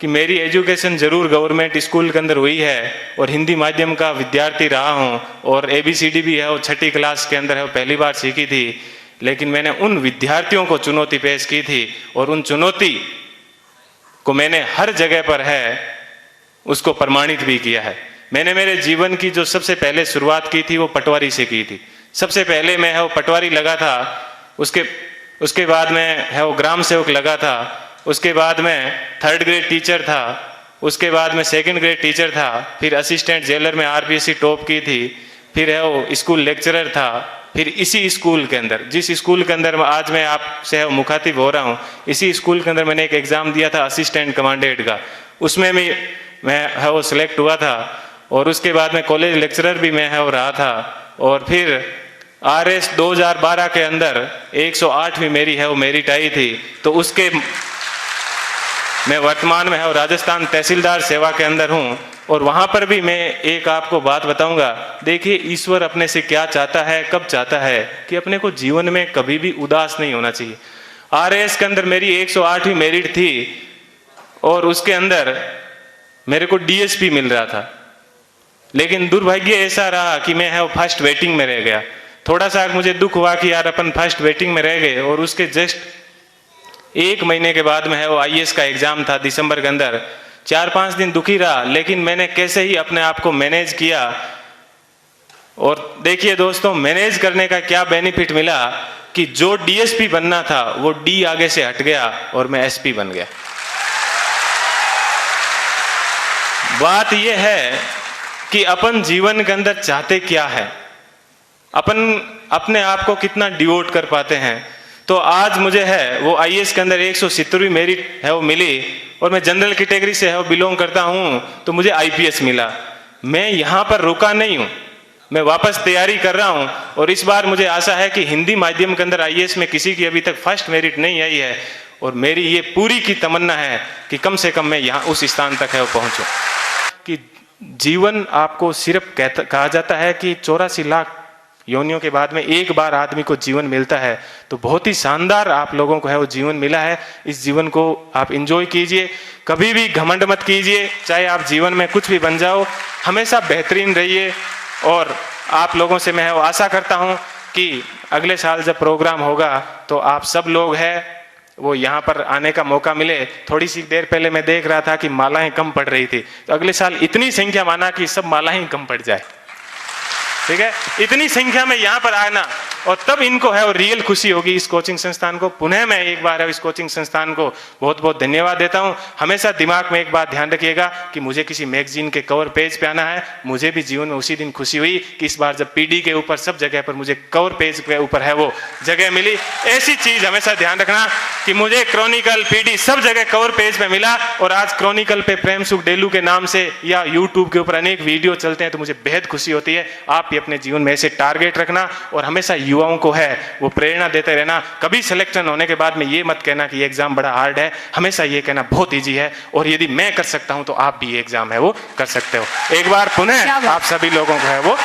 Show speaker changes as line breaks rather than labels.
कि मेरी एजुकेशन ज़रूर गवर्नमेंट स्कूल के अंदर हुई है और हिंदी माध्यम का विद्यार्थी रहा हूँ और ABCD भी है वो 6ठी क्लास के अंदर है वो पहली बार सीखी थी, लेकिन मैंने उन विद्यार्थियों को चुनौती पेश की थी और उन चुनौती को मैंने हर जगह पर है उसको प्रमाणित भी किया है। मैंने मेरे जीवन की जो सबसे पहले शुरुआत की थी वो पटवारी से की थी। सबसे पहले मैं है वो पटवारी लगा था, उसके बाद में है वो ग्राम सेवक लगा था, उसके बाद में 3rd ग्रेड टीचर था, उसके बाद में 2nd ग्रेड टीचर था, फिर असिस्टेंट जेलर में RPSC टॉप की थी, फिर है वो स्कूल लेक्चरर था, फिर इसी स्कूल के अंदर जिस स्कूल के अंदर आज मैं आपसे मुखातिब हो रहा हूँ, इसी स्कूल के अंदर मैंने एक एग्ज़ाम दिया था असिस्टेंट कमांडेंट का, उसमें भी मैं है वो सिलेक्ट हुआ था और उसके बाद में कॉलेज लेक्चरर भी मैं है वो रहा था और फिर RS 2012 के अंदर 108वीं मेरी है वो मेरिट आई थी। तो उसके मैं वर्तमान में है वो राजस्थान तहसीलदार सेवा के अंदर हूँ और वहाँ पर भी मैं एक आपको बात बताऊँगा। देखिए ईश्वर अपने से क्या चाहता है, कब चाहता है कि अपने को जीवन में कभी भी उदास नहीं होना चाहिए। RS के अंदर मेरी 108वीं मेरिट थी और उसके अंदर मेरे को DSP मिल रहा था, लेकिन दुर्भाग्य ऐसा रहा कि मैं है वो फर्स्ट वेटिंग में रह गया। थोड़ा सा मुझे दुख हुआ कि यार अपन फर्स्ट वेटिंग में रह गए और उसके जस्ट 1 महीने के बाद में है वो IAS का एग्ज़ाम था दिसंबर के अंदर। 4-5 दिन दुखी रहा, लेकिन मैंने कैसे ही अपने आप को मैनेज किया और देखिए दोस्तों मैनेज करने का क्या बेनिफिट मिला कि जो DSP बनना था वो D आगे से हट गया और मैं SP बन गया। बात यह है कि अपन जीवन के अंदर चाहते क्या है, अपन अपने आप को कितना डिवोट कर पाते हैं। तो आज मुझे है वो IAS के अंदर 170वीं मेरिट है वो मिली और मैं जनरल कैटेगरी से है वो बिलोंग करता हूँ, तो मुझे IPS मिला। मैं यहाँ पर रुका नहीं हूँ, मैं वापस तैयारी कर रहा हूँ और इस बार मुझे आशा है कि हिंदी माध्यम के अंदर IAS में किसी की अभी तक फर्स्ट मेरिट नहीं आई है और मेरी ये पूरी की तमन्ना है कि कम से कम मैं यहाँ उस स्थान तक है वो पहुँचूँ। कि जीवन आपको सिर्फ कहा जाता है कि 84 लाख योनियों के बाद में एक बार आदमी को जीवन मिलता है, तो बहुत ही शानदार आप लोगों को है वो जीवन मिला है। इस जीवन को आप एंजॉय कीजिए, कभी भी घमंड मत कीजिए, चाहे आप जीवन में कुछ भी बन जाओ, हमेशा बेहतरीन रहिए। और आप लोगों से मैं आशा करता हूँ कि अगले साल जब प्रोग्राम होगा तो आप सब लोग हैं वो यहाँ पर आने का मौका मिले। थोड़ी सी देर पहले मैं देख रहा था कि मालाएं कम पड़ रही थी, तो अगले साल इतनी संख्या माना कि सब मालाएं कम पड़ जाए, ठीक है, इतनी संख्या में यहाँ पर आना और तब इनको है और रियल खुशी होगी। इस कोचिंग संस्थान को पुनः मैं एक बार इस कोचिंग संस्थान को बहुत बहुत धन्यवाद देता हूँ। हमेशा दिमाग में एक बात ध्यान रखिएगा कि मुझे किसी मैगजीन के कवर पेज पे आना है। मुझे भी जीवन में उसी दिन खुशी हुई कि इस बार जब PD के ऊपर सब जगह पर मुझे कवर पेज के ऊपर है वो जगह मिली। ऐसी चीज हमेशा ध्यान रखना कि मुझे क्रॉनिकल PD सब जगह कवर पेज पे मिला और आज क्रॉनिकल पे प्रेम सुख डेलू के नाम से या यूट्यूब के ऊपर अनेक वीडियो चलते हैं, तो मुझे बेहद खुशी होती है। आप भी अपने जीवन में ऐसे टारगेट रखना और हमेशा युवाओं को है वो प्रेरणा देते रहना। कभी सिलेक्शन होने के बाद में ये मत कहना कि ये एग्जाम बड़ा हार्ड है, हमेशा ये कहना बहुत इजी है और यदि मैं कर सकता हूं तो आप भी ये एग्जाम है वो कर सकते हो। एक बार पुनः आप सभी लोगों को है वो